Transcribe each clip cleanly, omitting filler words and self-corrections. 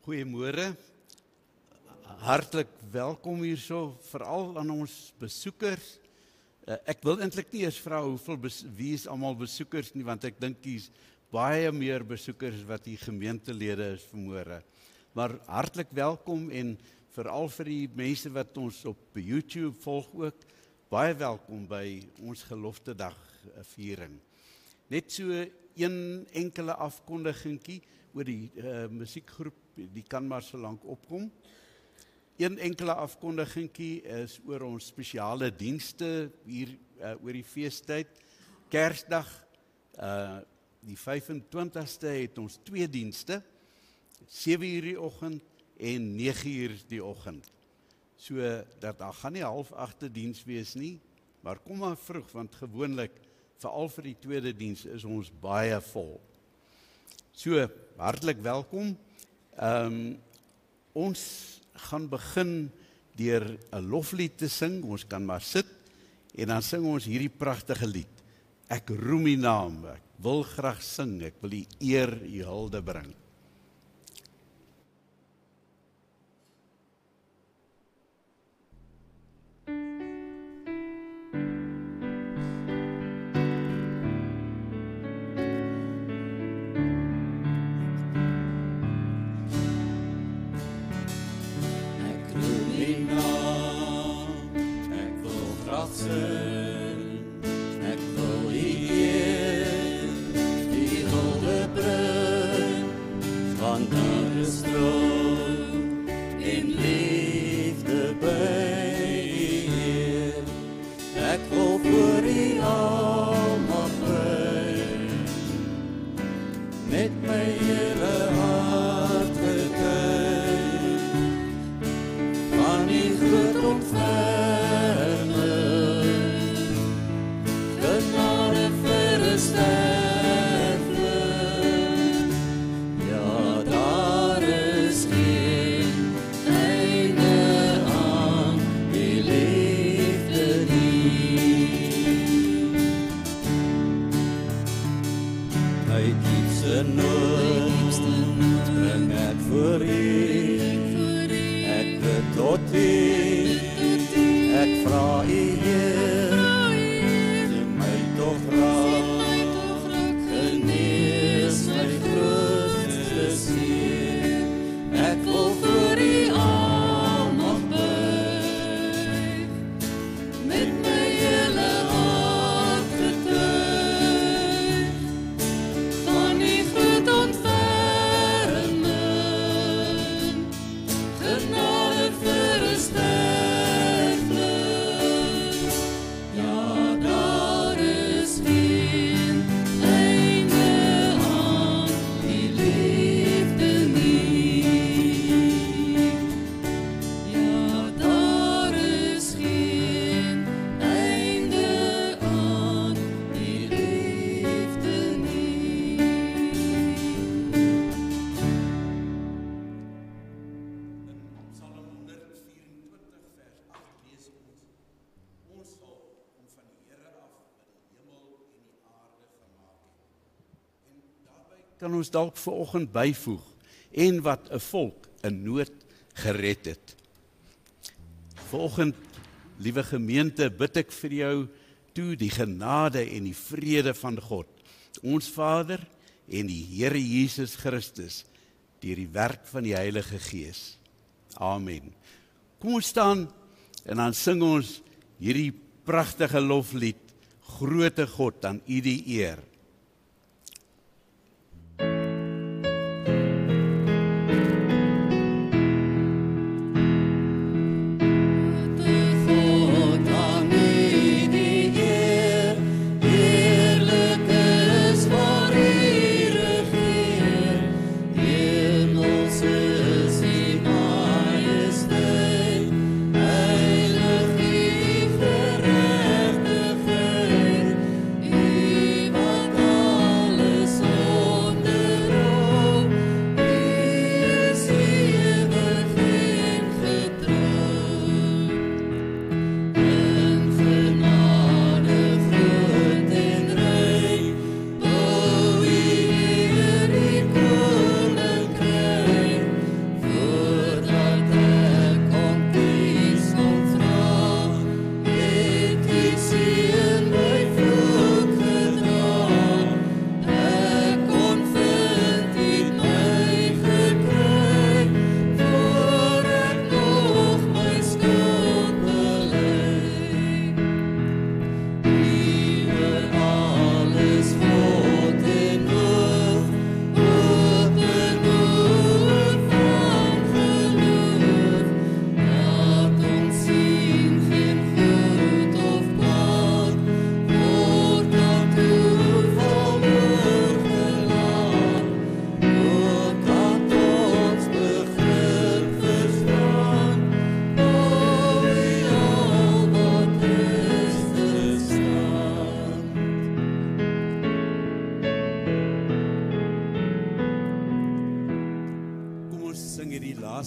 Goeiemôre. Hartlik welkom hierso, veral aan ons besoekers. Ek wil eintlik nie eens vra wie is almal besoekers nie, want ek dink hier's baie meer besoekers wat die gemeentelede is vanmôre. Maar hartlik welkom en veral vir die mense wat ons op YouTube volg ook, baie welkom by ons geloftedag viering. Net so een enkele afkondigingkie oor die musiekgroep, die kan maar so lank opkom. Een enkele afkondigingkie is oor ons spesiale dienste hier oor die feestyd. Kersdag, die 25ste het ons 2 dienste, 7:00 die oggend en 9:00 die oggend. So dat daar gaan nie 7:30 diens wees nie, maar kom maar vroeg, want gewoonlik, veral vir die tweede diens, is ons baie vol. So, hartlik welkom. Ons gaan begin deur 'n loflied te sing. Ons kan maar sit en dan sing ons hierdie pragtige lied. Ek roem U naam, ek wil graag sing, ek wil U eer, U hulde bring. Kan ons dalk vanoggend byvoeg, en wat 'n volk in nood gered het. Vanoggend, liewe gemeente, bid ek vir jou toe die genade en die vrede van God, ons Vader en die Here Jesus Christus, deur die werk van die Heilige Gees. Amen. Kom ons staan en dan sing ons hierdie pragtige loflied, Grote God, aan U die eer. Wat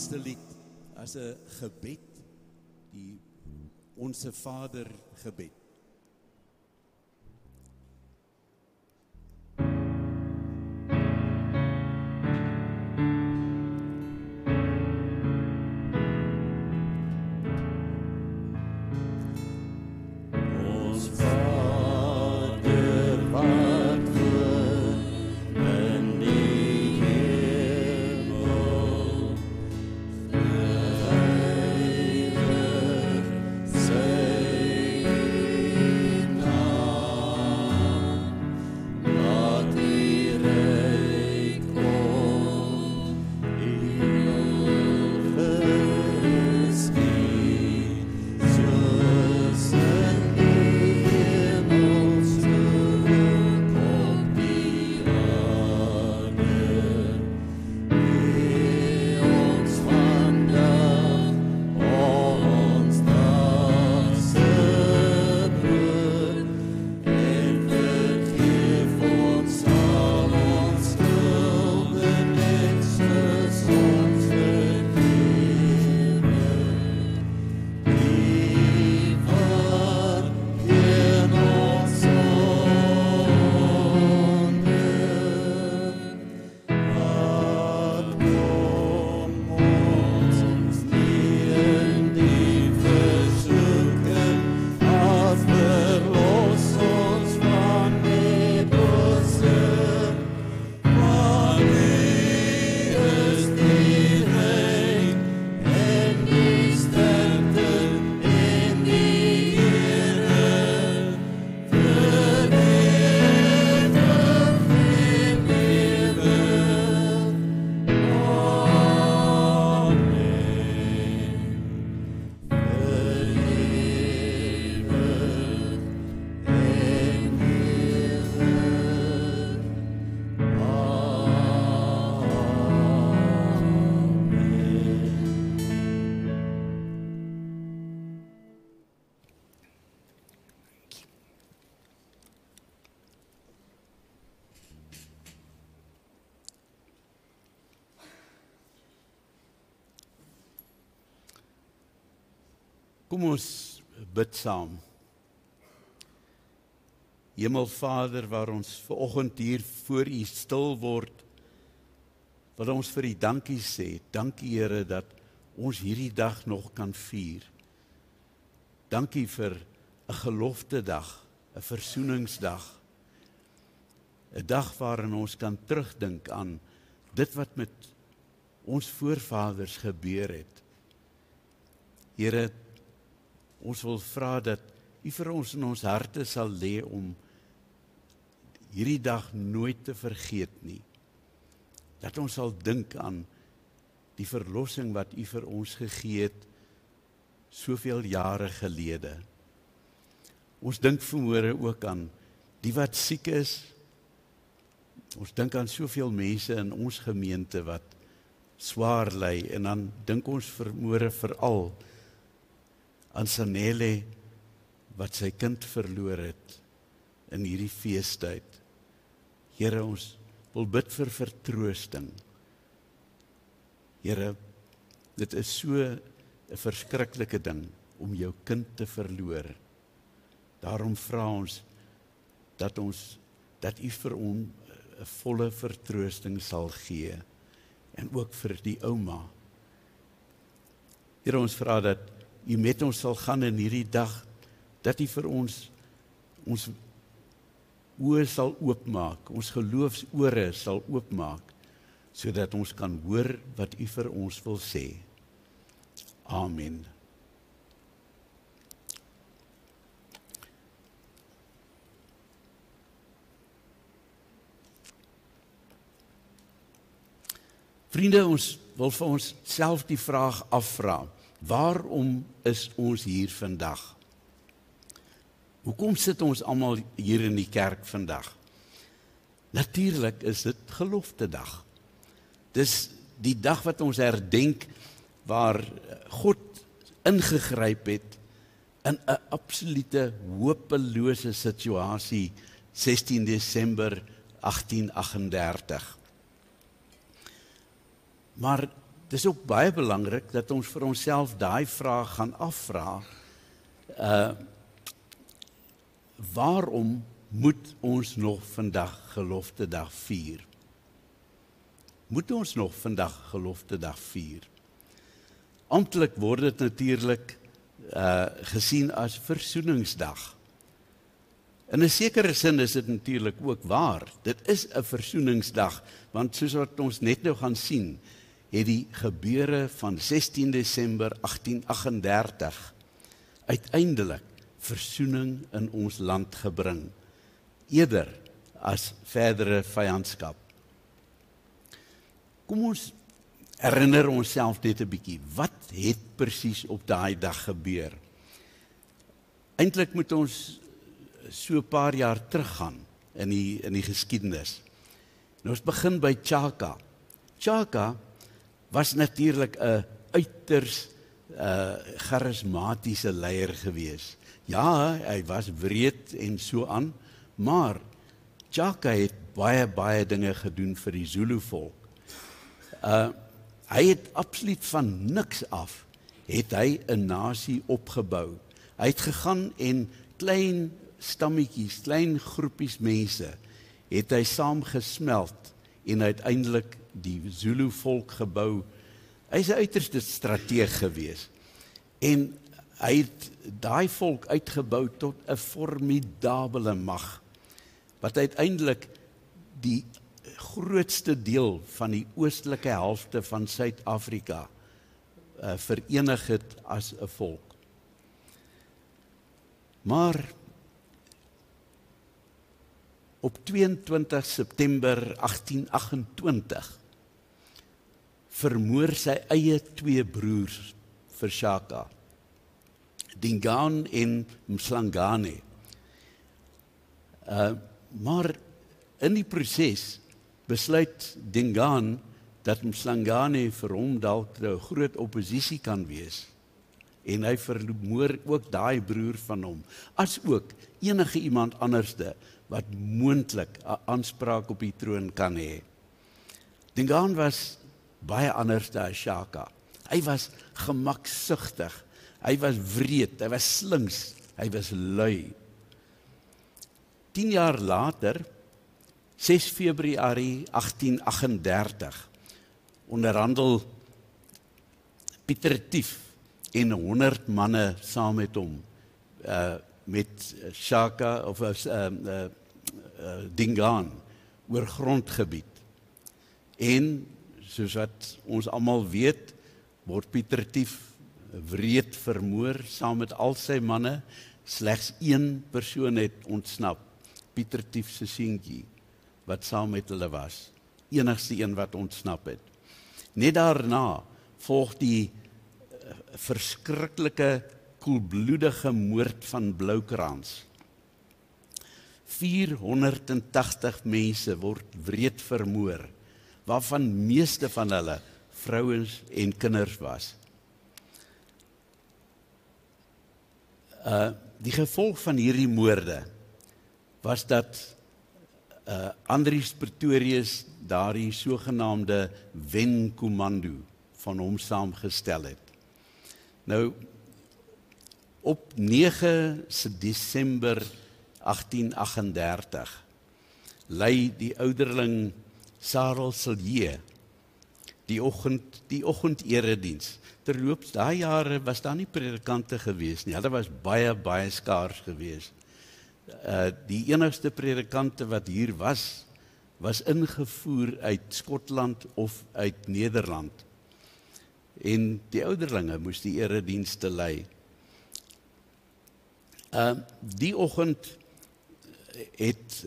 laaste lied as 'n gebed, die Onse Vader gebed. Kom ons bid saam. Hemelvader, waar ons vanoggend hier voor U stil word, wil ons vir U dankie sê. Dankie Here dat ons hierdie dag nog kan vier. Dankie vir 'n gelofte dag, 'n versoeningsdag. 'n Dag waarin ons kan terugdink aan dit wat met ons voorvaders gebeur het. Here, ons wil vra dat U vir ons in ons harte sal lê om hierdie dag nooit te vergeet nie. Dat ons sal dink aan die verlossing wat U vir ons gegee het soveel jare gelede. Ons dink vanmôre ook aan die wat siek is. Ons dink aan soveel mense in ons gemeente wat swaar ly, en dan dink ons vanmôre veral aan Sanelle wat sy kind verloor het in hierdie feestyd. Here, ons wil bid vir vertroosting. Here, dit is so 'n verskriklike ding om jou kind te verloor. Daarom vra ons dat U vir hom 'n volle vertroosting sal gee, en ook vir die ouma. Here, ons vra dat U met ons sal gaan in hierdie dag, dat U vir ons oë sal oopmaak, ons geloofsore sal oopmaak, sodat ons kan hoor wat U vir ons wil sê. Amen. Vriende, ons wil vir ons self die vraag afvra: waarom is ons hier vandag? Hoekom sit ons almal hier in die kerk vandag? Natuurlik is dit geloftedag. Dis die dag wat ons herdenk waar God ingegryp het in 'n absolute hopelose situasie, 16 Desember 1838. Maar Dit is ook baie belangrik dat ons vir onsself daai vraag gaan afvra. Waarom moet ons nog vandag Geloftedag vier? Moet ons nog vandag Geloftedag vier? Amptelik word dit natuurlik gesien as Versoeningsdag. In 'n sekere sin is dit natuurlik ook waar. Dit is 'n versoeningsdag, want soos wat ons net nou gaan sien, het die gebeure van 16 Desember 1838 uiteindelik versoening in ons land gebring, eerder as verdere vyandskap. Kom ons herinner onsself net 'n bietjie, wat het presies op daai dag gebeur? Eintlik moet ons so 'n paar jaar teruggaan in die geskiedenis. En ons begin by Tshaka. Tshaka was natuurlik 'n uiters charismatiese leier gewees. Ja, hy was wreed en so aan, maar Tshaka het baie dinge gedoen vir die Zulu volk. Hy het absoluut van niks af, het hy 'n nasie opgebou. Hy het gegaan en klein stammetjies, klein groepies mense, het hy saamgesmelt en uiteindelik die Zulu volk gebou. Hy is 'n uiterste strateeg gewees. En hy het daai volk uitgebou tot 'n formidabele mag, wat uiteindelik die grootste deel van die oostelike helfte van Suid-Afrika verenig het as 'n volk. Maar op 22 September 1828 vermoor sy eie twee broers vir Tshaka, Dingaan en Mhlangane. Maar in die proses besluit Dingaan dat Mhlangane vir hom dalk 'n groot oppositie kan wees. En hy vermoor ook daai broer van hom, as ook enige iemand anderste wat moontlik 'n aanspraak op die troon kan hê. Dingaan was baie anders as Tshaka. Hy was gemaksugtig, hy was wreed, hy was slinks, hy was lui. 10 jaar later, 6 Februarie 1838, onderhandel Pieter Retief en 100 manne saam met hom, met Tshaka of Dingaan oor grondgebied. En soos wat ons almal weet, word Pieter Retief wreed vermoor saam met al sy manne. Slegs een persoon het ontsnap, Pieter Retief se seentjie, wat saam met hulle was. Enigste een wat ontsnap het. Net daarna volg die verskriklike, koelbloedige moord van Bloukrans. 480 mense word wreed vermoor, waarvan meeste van hulle vrouens en kinders was. Die gevolg van hierdie moorde was dat Andries Pretorius daardie sogenaamde Wen-kommando van hom saamgestel het. Nou, op 9 Desember 1838 lei die ouderling Sarel Silje die oggendediens. Terloops, daai jare was daar nie predikante gewees nie. Hulle was baie skaars gewees. Die enigste predikante wat hier was ingevoer uit Skotland of uit Nederland. En die ouderlinge moes die eredienste lei. Die oggend het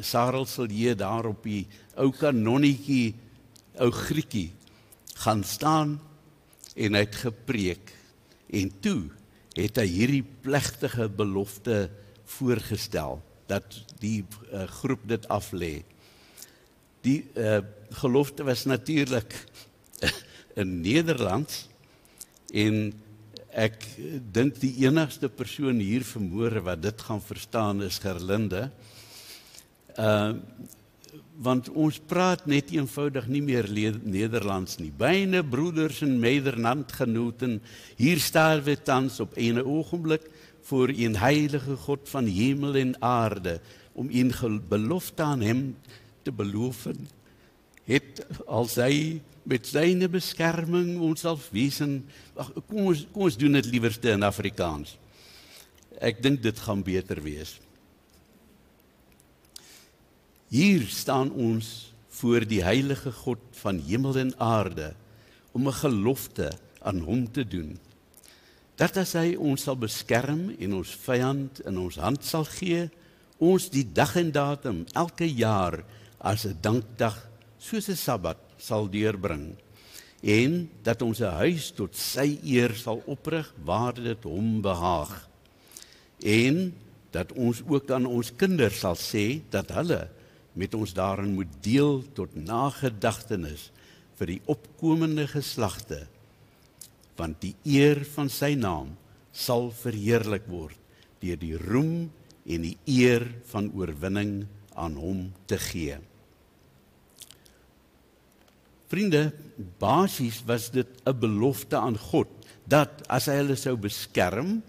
Sarel Silje daar op die ou kanonnetjie, ou Griekie, gaan staan en hy het gepreek. En toe het hy hierdie plegtige belofte voorgestel, dat die groep dit aflê. Die gelofte was natuurlik in Nederlands, en ek dink die enigste persoon hier vanmôre wat dit gaan verstaan is Gerlinde. want ons praat net eenvoudig nie meer Nederlands nie. Beide broeders en mederlandgenoten, hier staan we tans op een ogenblik voor een heilige God van hemel en aarde, om een belofte aan hem te beloven, het als hy met syne beskerming ons sal wezen. Kom ons doen dit liewerste in Afrikaans. Ek dink dit gaan beter wees. Hier staan ons voor die heilige God van hemel en aarde, om 'n gelofte aan hom te doen, dat as hy ons sal beskerm en ons vyand in ons hand sal gee, ons die dag en datum elke jaar as 'n dankdag soos 'n Sabbat sal deurbring, en dat ons 'n huis tot sy eer sal oprig waar dit hom behaag, en dat ons ook aan ons kinders sal sê dat hulle met ons daarin moet deel tot nagedagtenis vir die opkomende geslagte, want die eer van sy naam sal verheerlik word deur die roem en die eer van oorwinning aan hom te gee. Vriende, basies was dit 'n belofte aan God, dat as hy hulle sou beskerm,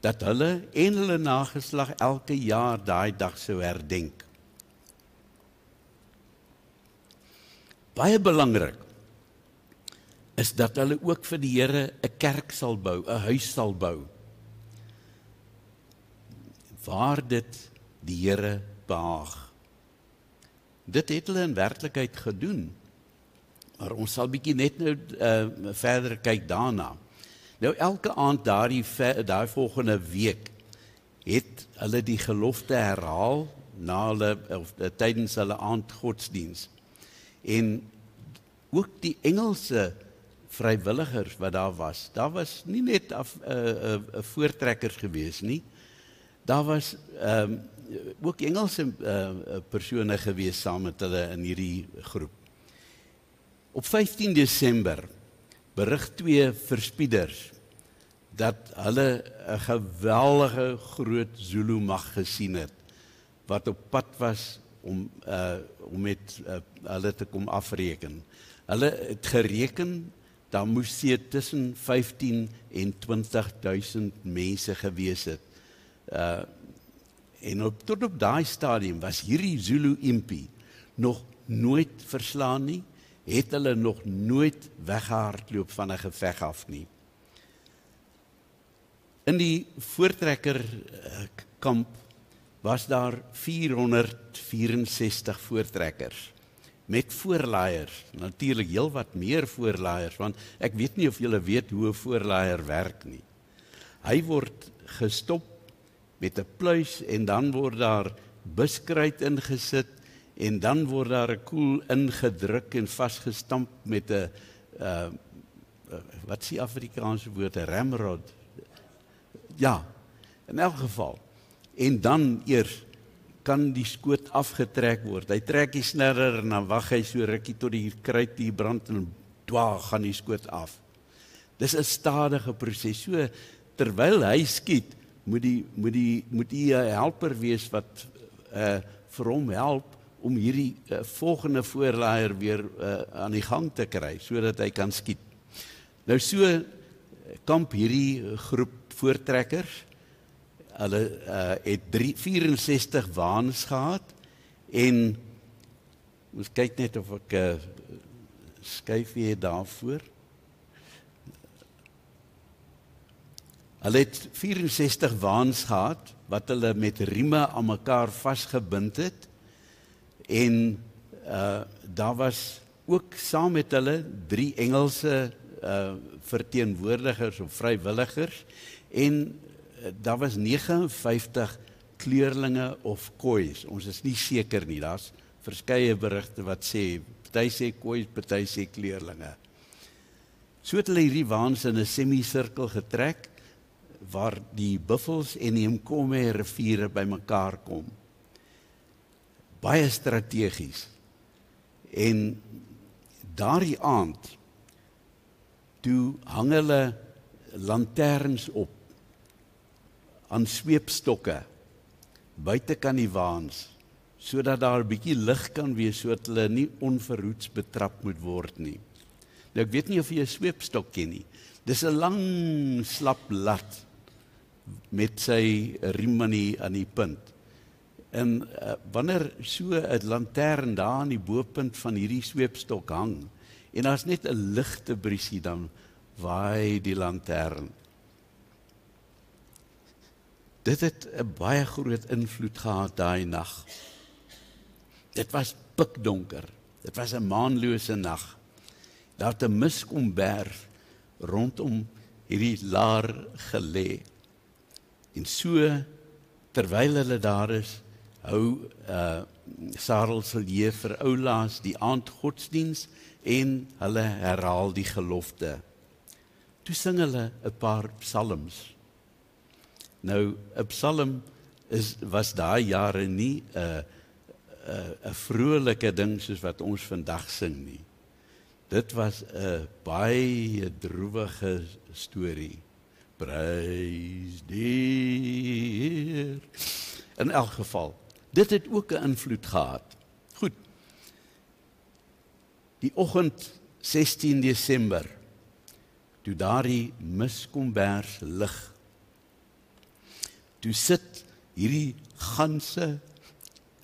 dat hulle en hulle nageslag elke jaar daai dag sou herdenk. Baie belangrik is dat hulle ook vir die Here 'n kerk sal bou, 'n huis sal bou, waar dit die Here behaag. Dit het hulle in werklikheid gedoen, maar ons sal bietjie net nou verder kyk daarna. Nou elke aand daai volgende week het hulle die gelofte herhaal na hulle of tydens hulle aandgodsdiens. En ook die Engelse vrywilligers wat daar was nie net voortrekkers gewees nie, daar was ook Engelse persone gewees saam met hulle in hierdie groep. Op 15 Desember berig 2 verspieders dat hulle 'n geweldige groot Zulu mag gesien het, wat op pad was om met hulle te kom afreken. Hulle het gereken, daar moes tussen 15 en 20.000 mense gewees het. En tot op daai stadium was hierdie Zulu impie nog nooit verslaan nie, het hulle nog nooit weggehardloop van 'n geveg af nie. In die voortrekkerkamp was daar 464 voortrekkers, met voorlaaiers, natuurlik heel wat meer voorlaaiers, want ek weet nie of julle weet hoe 'n voorlaaier werk nie. Hy word gestop met 'n pluis en dan word daar buskruit ingesit en dan word daar 'n koel ingedruk en vasgestamp met 'n wat is die Afrikaanse woord, 'n ramrod. Ja, in elk geval. En dan eers kan die skoot afgetrek word. Hy trek die snerrer en dan wag hy so rukkie tot die kruit die brand en gaan die skoot af. Dis 'n stadige proses. So terwyl hy skiet, moet die helper wees wat vir hom help om hierdie volgende voorlaaier weer aan die gang te kry, sodat hy kan skiet. Nou so kamp hierdie groep voortrekkers. Hulle het 64 waans gehad en ons kyk net of ek skyfie het daarvoor. Hulle het 64 waans gehad wat hulle met rieme aan mekaar vasgebind het en daar was ook saam met hulle 3 Engelse verteenwoordigers of vrywilligers en daar was 59 kleurlinge of koois. Ons is nie seker nie, daar's verskeie berigte wat sê, party sê koois, party sê kleurlinge. So het hulle hierdie waans in 'n semicirkel getrek, waar die buffels en die Mkomme riviere bymekaar kom. Baie strategies. En daardie aand, toe hang hulle lanterns op, aan sweepstokke, buite kan die waans, sodat daar 'n bietjie lig kan wees, sodat hulle nie onverhoeds betrap moet word nie. Nou, ek weet nie of jy 'n sweepstok ken nie. Dis 'n lang, slap lat met sy riem aan die punt. En wanneer so 'n lantern daar aan die bopunt van hierdie sweepstok hang, en daar's net 'n ligte briesie, dan waai die lantern. Dit het 'n baie groot invloed gehad daai nag. Dit was pikdonker. Dit was 'n maanlose nag. Daar het 'n miskomberg rondom hierdie laar gelê. En so, terwyl hulle daar is, hou Sarel Silje vir oulaas die aandgodsdiens en hulle herhaal die gelofte. Toe sing hulle 'n paar psalms. Nou, 'n psalm was daai jare nie 'n vrolike ding soos wat ons vandag sing nie. Dit was 'n baie droewige storie. Prys die Heer. In elk geval, dit het ook 'n invloed gehad. Goed. Die oggend 16 Desember, toe daardie miskomberg lig, toe sit hierdie ganse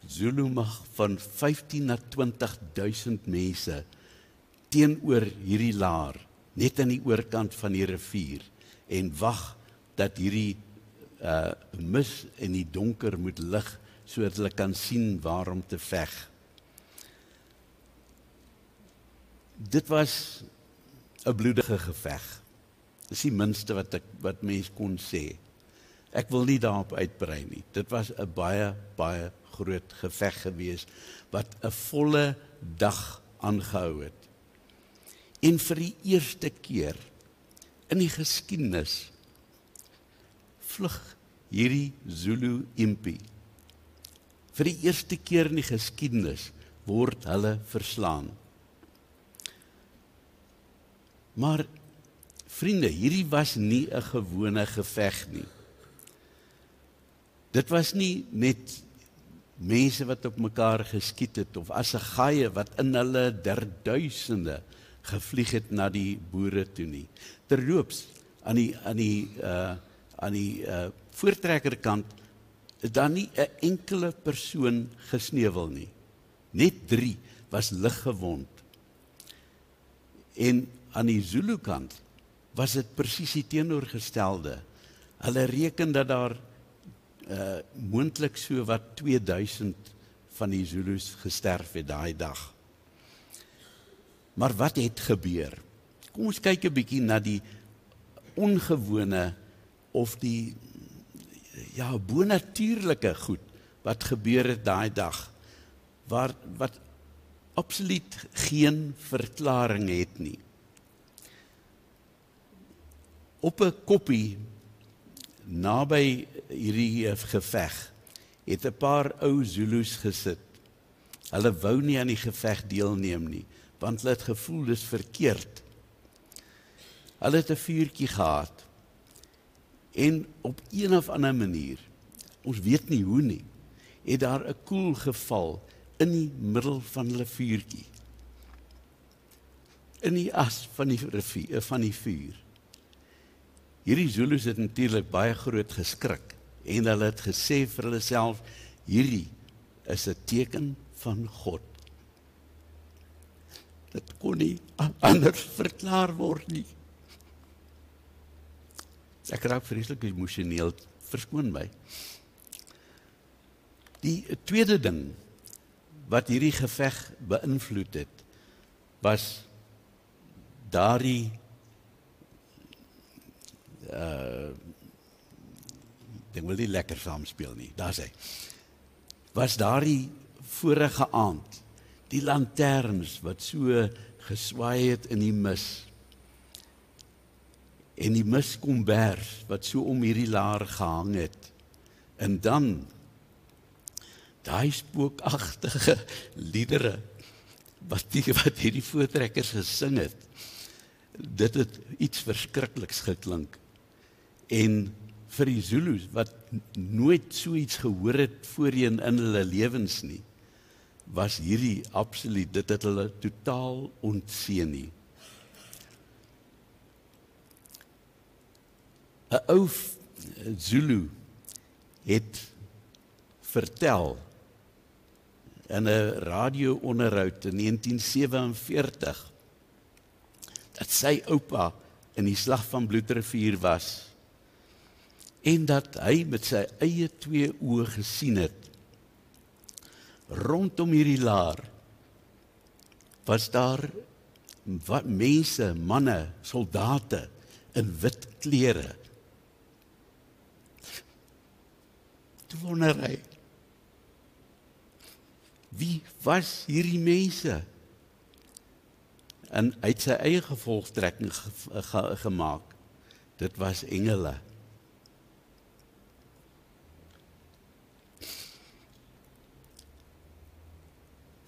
Zulu mag van 15 na 20.000 mense teenoor hierdie laar, net aan die oorkant van die rivier, en wag dat hierdie mis in die donker moet lig, sodat hulle kan sien waarom te veg. Dit was 'n bloedige geveg. Dis die minste wat mens kon sê. Ek wil nie daarop uitbrei nie. Dit was 'n baie, baie groot geveg gewees, wat 'n volle dag aangehou het. En vir die eerste keer in die geskiedenis vlug hierdie Zulu impie. Vir die eerste keer in die geskiedenis word hulle verslaan. Maar vriende, hierdie was nie 'n gewone geveg nie. Dit was nie net mense wat op mekaar geskiet het, of assegaaie wat in hulle derduisende gevlieg het na die boere toe nie. Terloops, aan die voortrekkerkant is daar nie 'n enkele persoon gesneuwel nie. Net 3 was liggewond. En aan die Zulu kant was dit presies die teenoorgestelde. Hulle reken dat daar moontlik so wat 2000 van die Zulus gesterf het daai dag. Maar wat het gebeur? Kom ons kyk 'n bietjie na die ongewone of die bonatuurlike goed wat gebeur het daai dag, wat absoluut geen verklaring het nie. Op 'n koppie naby hierdie geveg het 'n paar ou Zulus gesit. Hulle wou nie aan die geveg deelneem nie, want hulle het gevoel dis verkeerd. Hulle het 'n vuurtjie gehad. En op een of ander manier, ons weet nie hoe nie, het daar 'n koel geval in die middel van hulle vuurtjie. In die as van die vuur. Hierdie Zulus het natuurlik baie groot geskrik, en hulle het gesê vir hulle self, hierdie is 'n teken van God. Dit kon nie anders verklaar word nie. Ek raak vreeslik emosioneel, verskoon my. Die tweede ding wat hierdie geveg beïnvloed het, was daardie ek wil nie lekker saamspeel nie, daar sê, was daardie vorige aand, die lanterns wat so geswaai het in die mis, en die miskomberg wat so om hierdie laar gehang het, en dan daai spookagtige liedere wat hierdie voortrekkers gesing het, dit het iets verskrikliks geklink. En vir die Zulus wat nooit so iets gehoor het voorheen in hulle lewens nie, was hierdie absoluut, dit het hulle totaal ontseën nie. 'n Ou Zulu het vertel in 'n radio-onderhoud in 1947 dat sy oupa in die slag van Bloedrivier was en dat hy met sy eie 2 oë gesien het. Rondom hierdie laar was daar mense, manne, soldate in wit klere. Toe wonder hy, wie was hierdie mense? En hy het sy eie gevolgtrekking gemaak. Dit was engele.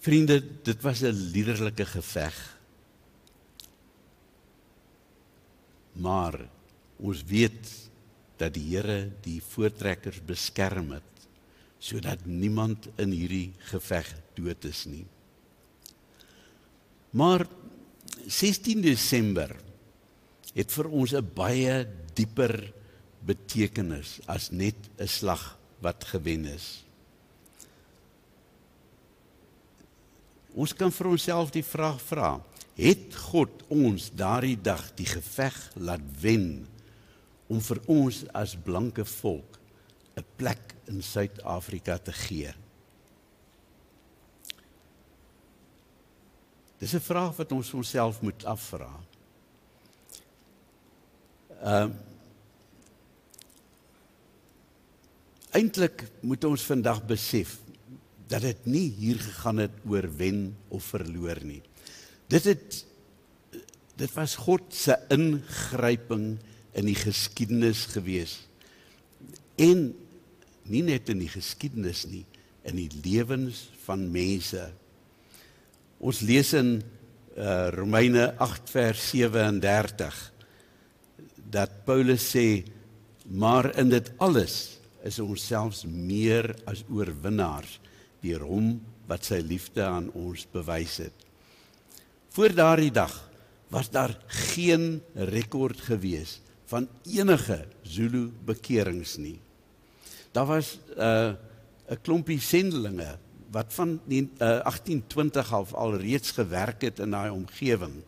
Vriende, dit was 'n liderlike geveg. Maar ons weet dat die Here die voortrekkers beskerm het, sodat niemand in hierdie geveg dood is nie. Maar 16 Desember het vir ons 'n baie dieper betekenis as net 'n slag wat gewen is. Ons kan vir onsself die vraag vra, het God ons daardie dag die geveg laat wen om vir ons as blanke volk 'n plek in Suid-Afrika te gee? Dis 'n vraag wat ons onsself moet afvra. Eintlik moet ons vandag besef dat dit nie hier gegaan het oor wen of verloor nie. Dit was God se ingryping in die geskiedenis gewees. En nie net in die geskiedenis nie, in die lewens van mense. Ons lees in Romeine 8 vers 37 dat Paulus sê, maar in dit alles is ons selfs meer as oorwinnaars deur hom wat sy liefde aan ons bewys het. Voor daardie dag was daar geen rekord gewees van enige Zulu bekerings nie. Daar was 'n klompie sendelinge wat van 1820 af al reeds gewerk het in daai omgewing,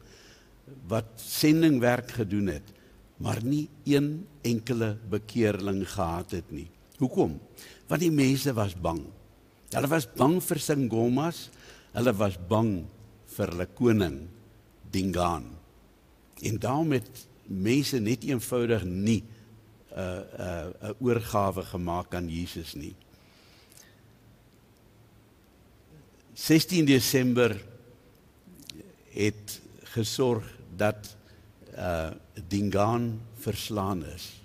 wat sendingwerk gedoen het, maar nie een enkele bekeerling gehad het nie. Hoekom? Want die mense was bang. Hulle was bang vir Sangomas, hulle was bang vir hulle koning, Dingaan. En daarom het mense net eenvoudig nie 'n oorgawe gemaak aan Jesus nie. 16 Desember het gesorg dat Dingaan verslaan is.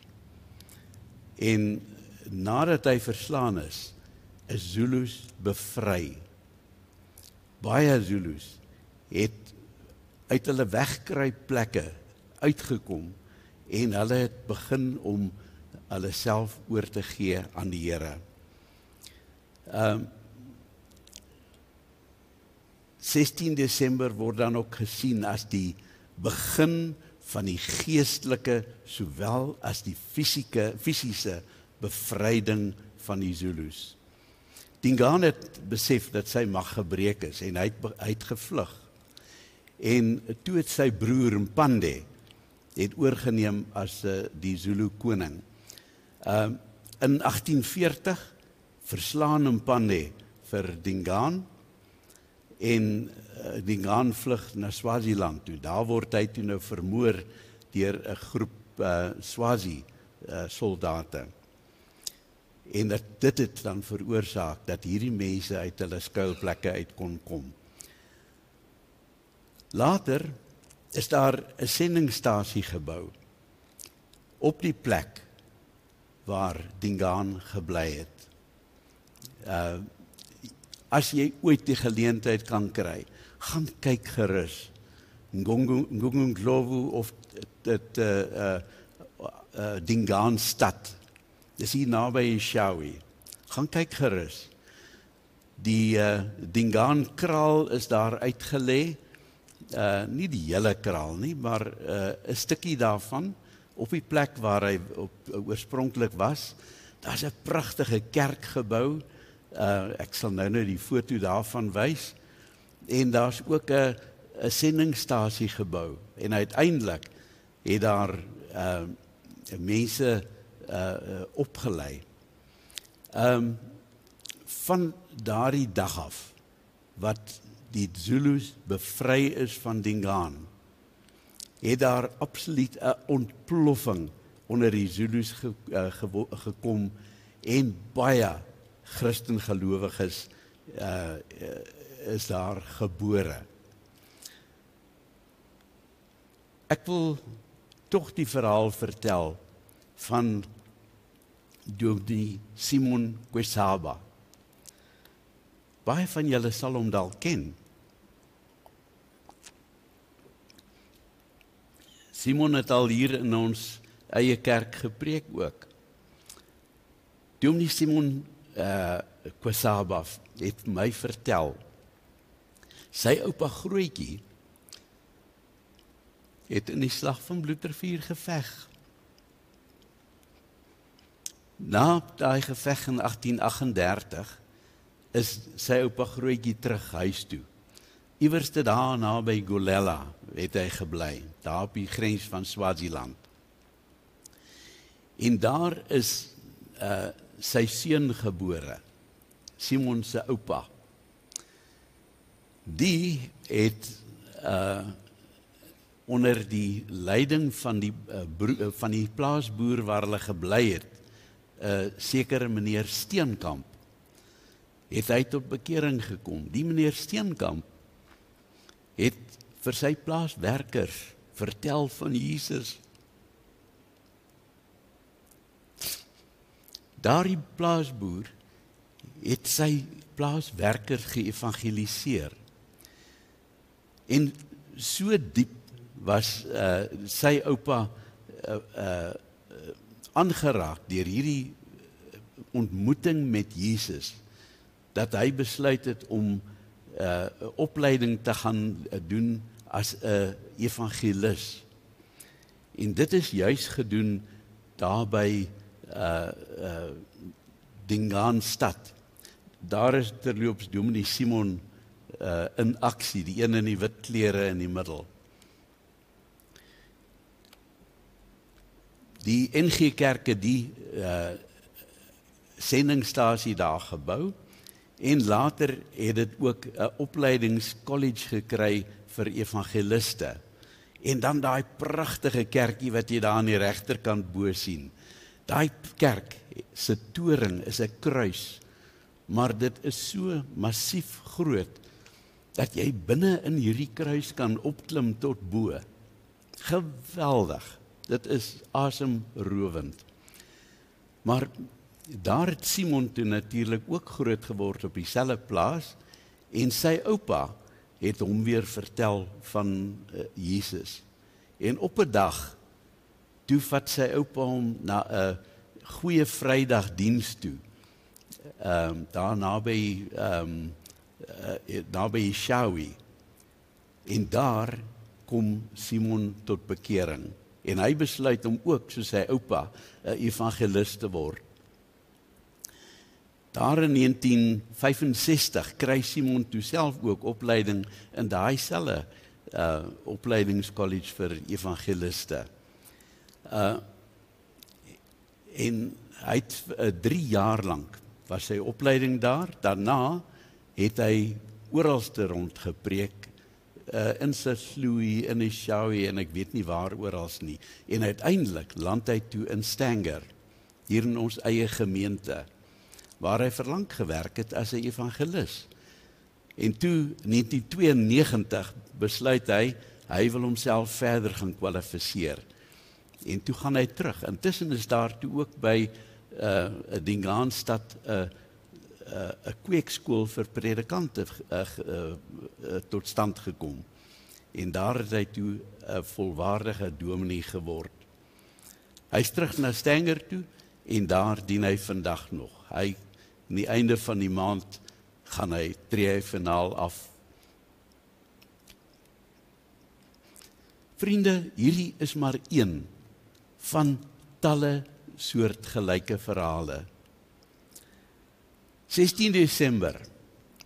En nadat hy verslaan is Zulus bevry. Baie Zulus het uit hulle wegkruipplekke uitgekom en hulle het begin om hulle self oor te gee aan die Here. 16 Desember word dan ook gesien as die begin van die geestelike sowel as die fisiese bevryding van die Zulus. Dingaan het besef dat sy mag gebreek is en hy het gevlug. En toe het sy broer Mpande het oorgeneem as die Zulu koning. In 1840 verslaan Mpande vir Dingaan en Dingaan vlug na Swaziland toe. Daar word hy toe nou vermoor deur 'n groep Swazi soldate. En dit het dan veroorsaak dat hierdie mense uit hulle skuilplekke uit kon kom. Later is daar 'n sendingstasie gebou op die plek waar Dingaan gebly het. As jy ooit die geleentheid kan kry, gaan kyk gerus. Ngongondlovu of Dingaan stad. Dis hier naby Ishawi. Gaan kyk gerus. Die Dingaan kraal is daar uitgelê. Nie die hele kraal nie, maar 'n stukkie daarvan op die plek waar hy oorspronklik was. Daar's 'n pragtige kerkgebou. Ek sal nou die foto daarvan wys. En daar's ook 'n sendingstasie gebou. En uiteindelik het daar mense opgelei. Van daardie dag af, wat die Zulus bevry is van Dingaan, het daar absoluut 'n ontploffing onder die Zulus gekom en baie Christengelowiges is daar gebore. Ek wil tog die verhaal vertel van die Simon Kwesaba. Baie van julle sal hom dalk ken. Simon het al hier in ons eie kerk gepreek ook. Dominee Simon Kwesaba het my vertel, sy oupa Grootjie het in die slag van Bloedrivier geveg. Na daai geveg in 1838 is sy oupa Grootjie terug huis toe. Iewers daar naby Gulela het hy gebly, daar op die grens van Swaziland. En daar is sy seun gebore, Simon se oupa. Die het onder die leiding van die plaasboer waar hulle gebly het, sekere meneer Steenkamp, het hy tot bekering gekom. Die meneer Steenkamp het vir sy plaaswerkers vertel van Jesus. Daardie plaasboer het sy plaaswerkers geëvangeliseer. En so diep was sy oupa aangeraak deur hierdie ontmoeting met Jesus, dat hy besluit het om 'n opleiding te gaan doen as 'n evangelis. En dit is juis gedoen daar by Dingaan stad. Daar is terloops Dominee Simon in aksie, die een in die wit klere in die middel. Die NG Kerke die sendingstasie daar gebou, en later het dit ook 'n opleidingscollege gekry vir evangeliste. En dan daai pragtige kerkie wat jy daar aan die regterkant bo sien. Daai kerk se toring is 'n kruis, maar dit is so massief groot, dat jy binne in hierdie kruis kan opklim tot bo. Geweldig, dit is asemrowend. Maar daar het Simon toe natuurlik ook groot geword op dieselfde plaas, en sy oupa het hom weer vertel van Jesus. En op 'n dag, toe vat sy oupa hom na 'n goeie Vrydagdiens toe, daar naby Shawi. En daar kom Simon tot bekering. En hy besluit om ook, soos sy oupa, 'n evangelis te word. Daar in 1965 kry Simon toe self ook opleiding in daai selfe opleidingskollege vir evangeliste. En hy het 3 jaar lank was sy opleiding daar. Daarna het hy oralste rond gepreek, in Sesloe, in Eshowe, en ek weet nie waar orals nie. En uiteindelik land hy toe in Stanger, hier in ons eie gemeente, waar hy verlang gewerk het as 'n evangelis. En toe, 1992, besluit hy wil homself verder gaan kwalifiseer. En toe gaan hy terug. Intussen is daar toe ook by Dingaanstad 'n kweekskool vir predikante tot stand gekom. En daar het hy toe 'n volwaardige dominee geword. Hy is terug na Stanger toe, en daar dien hy vandag nog. Hy, aan die einde van die maand, tree hy finaal af. Vriende, hierdie is maar een van talle soortgelyke verhale. 16 Desember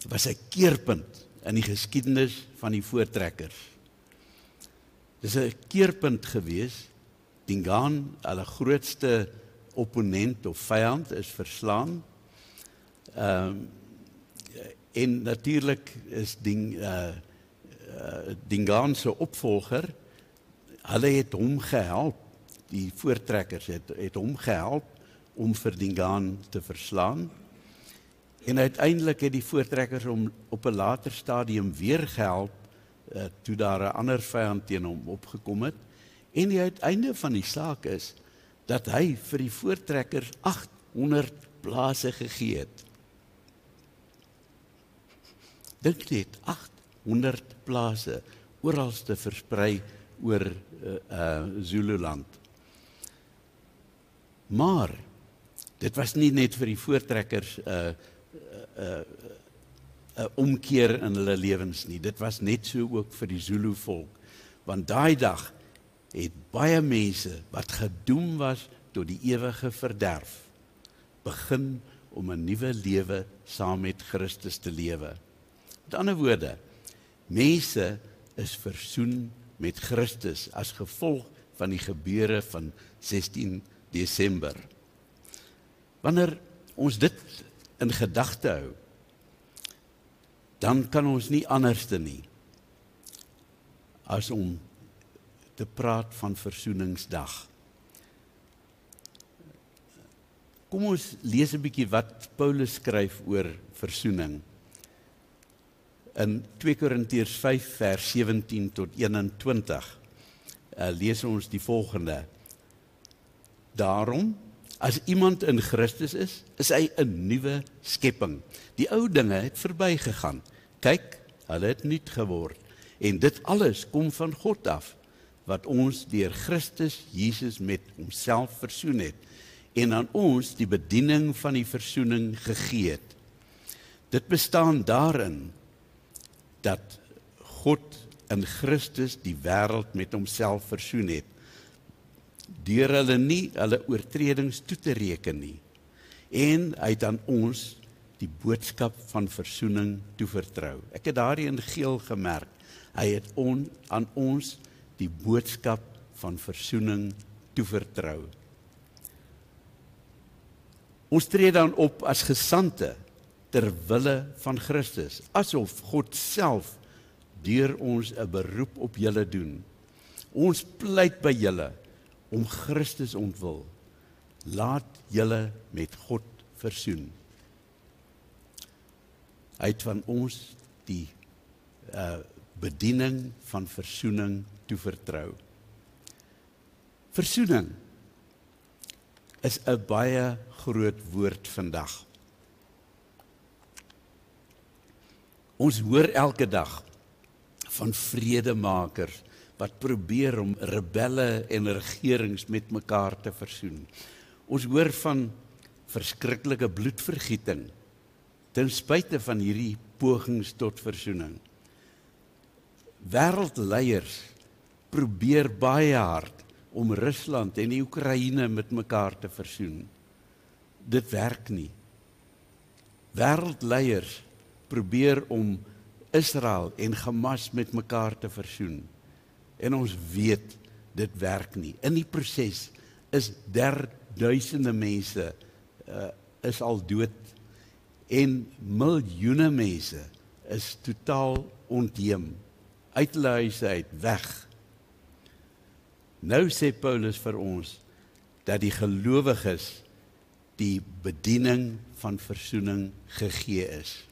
was 'n keerpunt in die geskiedenis van die Voortrekkers. Dis 'n keerpunt gewees. Dingaan, hulle grootste opponent of vyand, is verslaan. En natuurlik is Dingaan se opvolger, hulle het hom gehelp, die Voortrekkers het hom gehelp om vir Dingaan te verslaan. En uiteindelik het die Voortrekkers hom op 'n later stadium weer gehelp, toe daar 'n ander vyand teen hom opgekom het. En die uiteinde van die saak is, dat hy vir die Voortrekkers 800 plase gegee het. Dink net, 800 plase, oralste versprei oor Zululand. Maar, dit was nie net vir die Voortrekkers 'n omkeer in hulle lewens nie, dit was net so ook vir die Zulu volk, want daai dag het baie mense wat gedoem was tot die ewige verderf, begin om 'n nuwe lewe saam met Christus te lewe. Met ander woorde, mense is versoen met Christus as gevolg van die gebeure van 16 Desember. Wanneer ons dit in gedagte hou, dan kan ons nie anderste nie as om te praat van Versoeningsdag. Kom ons lees 'n bietjie wat Paulus skryf oor versoening. In 2 Korintiërs 5 vers 17 tot 21 lees ons die volgende. Daarom, as iemand in Christus is hy 'n nuwe skepping. Die ou dinge het verbygegaan. Kyk, hulle het nuut geword. En dit alles kom van God af, wat ons deur Christus Jesus met homself versoen het, en aan ons die bediening van die versoening gegee het. Dit bestaan daarin, dat God in Christus die wêreld met homself versoen het, deur hulle nie hulle oortredings toe te reken nie, en hy het aan ons die boodskap van versoening toevertrou. Ek het daarin in geel gemerk, hy het aan ons die boodskap van versoening toevertrou. Ons tree dan op as gesandte ter wille van Christus, asof God self deur ons 'n beroep op julle doen. Ons pleit by julle om Christus ontwil. Laat julle met God versoen. Hy het van ons die bediening van versoening toevertrou. Versoening is 'n baie groot woord vandag. Ons hoor elke dag van vredemakers wat probeer om rebelle en regerings met mekaar te versoen. Ons hoor van verskriklike bloedvergieting ten spyte van hierdie pogings tot versoening. Wêreldleiers probeer baie hard om Rusland en die Oekraïne met mekaar te versoen. Dit werk nie. Wêreldleiers probeer om Israel en Hamas met mekaar te versoen. En ons weet, dit werk nie. In die proses is duisende mense is al dood en miljoene mense is totaal ontheem, uit hulle huise uit, weg. Nou sê Paulus vir ons, dat die gelowiges die bediening van versoening gegee is.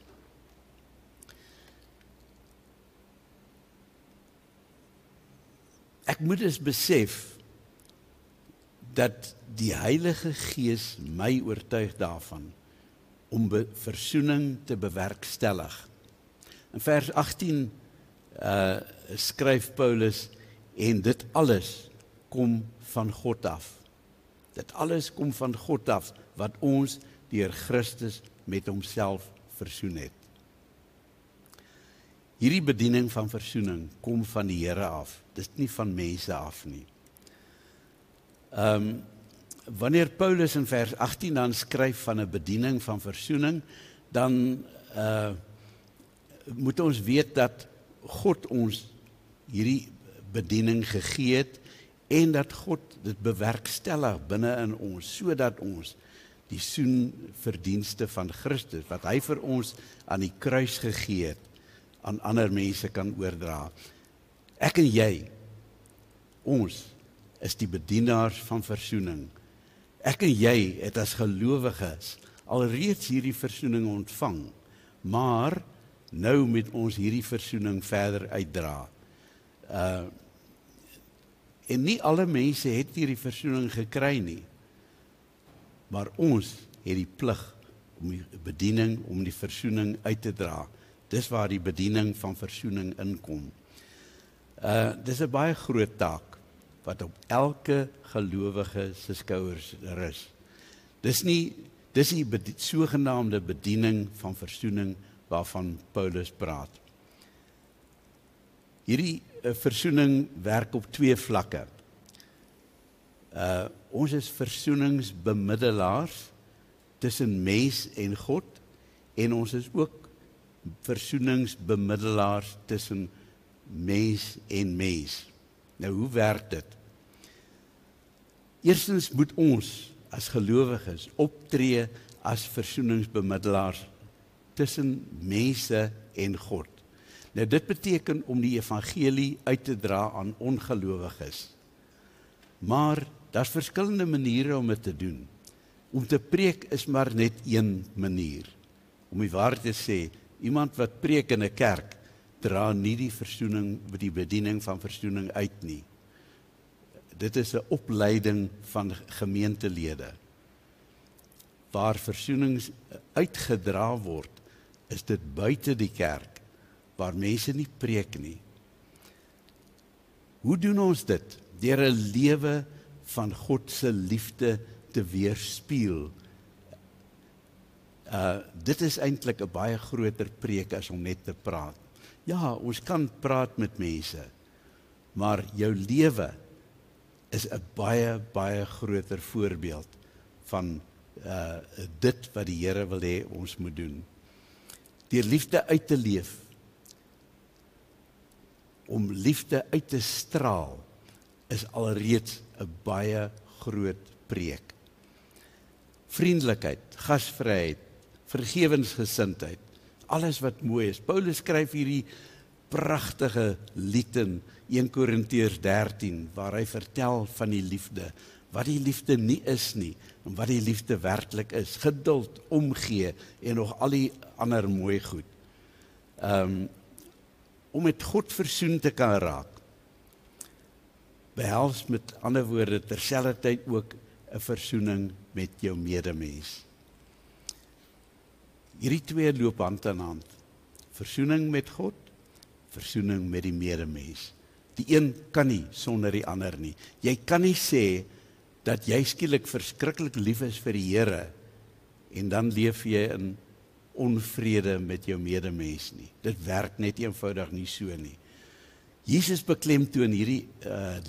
Ek moet dus besef, dat die Heilige Gees my oortuig daarvan, om versoening te bewerkstellig. In vers 18 skryf Paulus, en dit alles kom van God af. Dit alles kom van God af, wat ons deur Christus met homself versoen het. Hierdie bediening van versoening kom van die Here af. Dit is nie van mense af nie. Wanneer Paulus in vers 18 dan skryf van 'n bediening van versoening, dan moet ons weet dat God ons hierdie bediening gegee het en dat God dit bewerkstellig binne in ons, sodat ons die soenverdienste van Christus, wat hy vir ons aan die kruis gegee het, aan ander mense kan oordra. Ek en jy, ons is die bedienaars van versoening. Ek en jy het as gelowiges alreeds hierdie versoening ontvang, maar nou moet ons hierdie versoening verder uitdra. En nie alle mense het hierdie versoening gekry nie, maar ons het die plig om die bediening, om die versoening uit te dra. Dis waar die bediening van versoening inkom. Dis 'n baie groot taak wat op elke gelowige se skouers rus. Dis die sogenaamde bediening van versoening waarvan Paulus praat. Hierdie versoening werk op 2 vlakke. Ons is versoeningsbemiddelaars tussen mens en God, en ons is ook versoeningsbemiddelaars tussen mens en mens. Nou, hoe werk dit? Eerstens moet ons as gelowiges optree as versoeningsbemiddelaars tussen mense en God. Nou, dit beteken om die evangelie uit te dra aan ongelowiges. Maar daar's verskillende maniere om dit te doen. Om te preek is maar net een manier. Om die waarheid te sê, iemand wat preek in 'n kerk, dra nie die versoening, die bediening van versoening uit nie. Dit is 'n opleiding van gemeentelede. Waar versoenings uitgedra word, is dit buite die kerk, waar mense nie preek nie. Hoe doen ons dit? Deur 'n lewe van God se liefde te weerspieël. Dit is eintlik 'n baie groter preek as om net te praat. Ja, ons kan praat met mense, maar jou lewe is 'n baie, baie groter voorbeeld van dit wat die Here wil hê ons moet doen. Deur liefde uit te leef, om liefde uit te straal, is alreeds 'n baie groot preek. Vriendelikheid, gasvryheid, vergewensgesindheid, alles wat mooi is. Paulus skryf hierdie pragtige lied in 1 Korintiërs 13, waar hy vertel van die liefde, wat die liefde nie is nie, en wat die liefde werklik is. Geduld, omgee, en nog al die ander mooi goed. Om met God versoen te kan raak, behels met ander woorde terselfdertyd ook 'n versoening met jou medemens. Hierdie 2 loop hand aan hand. Versoening met God, versoening met die medemens. Die een kan nie sonder die ander nie. Jy kan nie sê dat jy skielik verskriklik lief is vir die Here en dan leef jy in onvrede met jou medemens nie. Dit werk net eenvoudig nie so nie. Jesus beklemtoon hierdie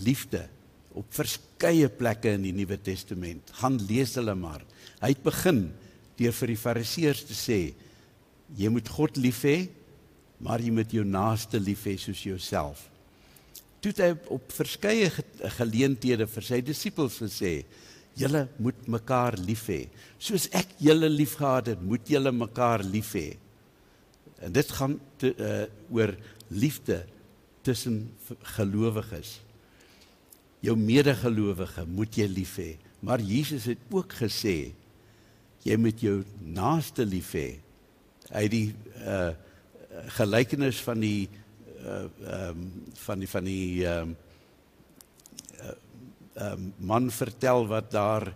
liefde op verskeie plekke in die Nuwe Testament. Gaan lees hulle maar. Hy het begin deur vir die Fariseërs te sê, jy moet God lief hê, maar jy moet jou naaste lief hê soos jouself. Toe het hy op verskeie geleenthede vir sy disippels gesê, julle moet mekaar lief hê. Soos ek julle lief gehad het, moet julle mekaar lief hê. En dit gaan oor liefde tussen gelowiges. Jou medegelowige moet jy lief hê. Maar Jesus het ook gesê, jy moet jou naaste lief hê. Hy het die gelykenis van die man vertel wat daar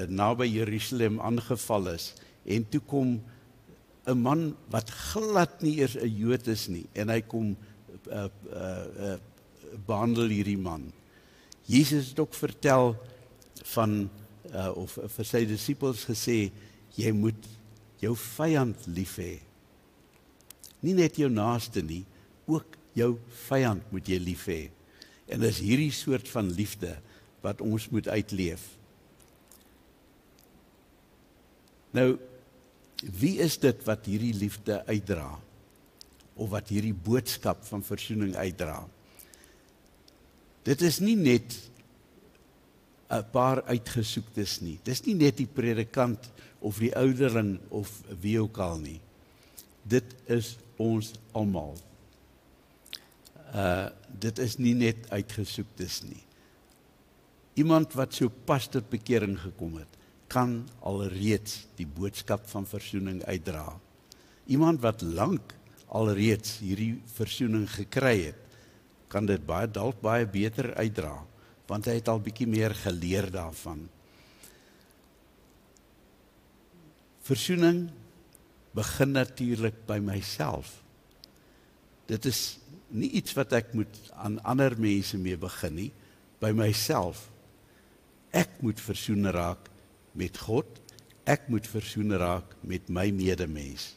naby Jerusalem aangeval is, en toe kom 'n man wat glad nie eers 'n Jood is nie, en hy kom behandel hierdie man. Jesus het ook vertel van, of vir sy disippels gesê, jy moet jou vyand lief hê. Nie net jou naaste nie, ook jou vyand moet jy lief hê. En dis hierdie soort van liefde wat ons moet uitleef. Nou, wie is dit wat hierdie liefde uitdra? Of wat hierdie boodskap van versoening uitdra? Dit is nie net 'n paar uitgesoektes nie. Dis nie net die predikant of die ouderling of wie ook al nie. Dit is ons almal. Dit is nie net uitgesoektes nie. Iemand wat so pas tot bekering gekom het, kan alreeds die boodskap van versoening uitdra. Iemand wat lank alreeds hierdie versoening gekry het, kan dit dalk baie beter uitdra, want hy het al bietjie meer geleer daarvan. Versoening begin natuurlik by myself. Dit is nie iets wat ek moet aan ander mense mee begin nie, by myself. Ek moet versoen raak met God, ek moet versoen raak met my medemens.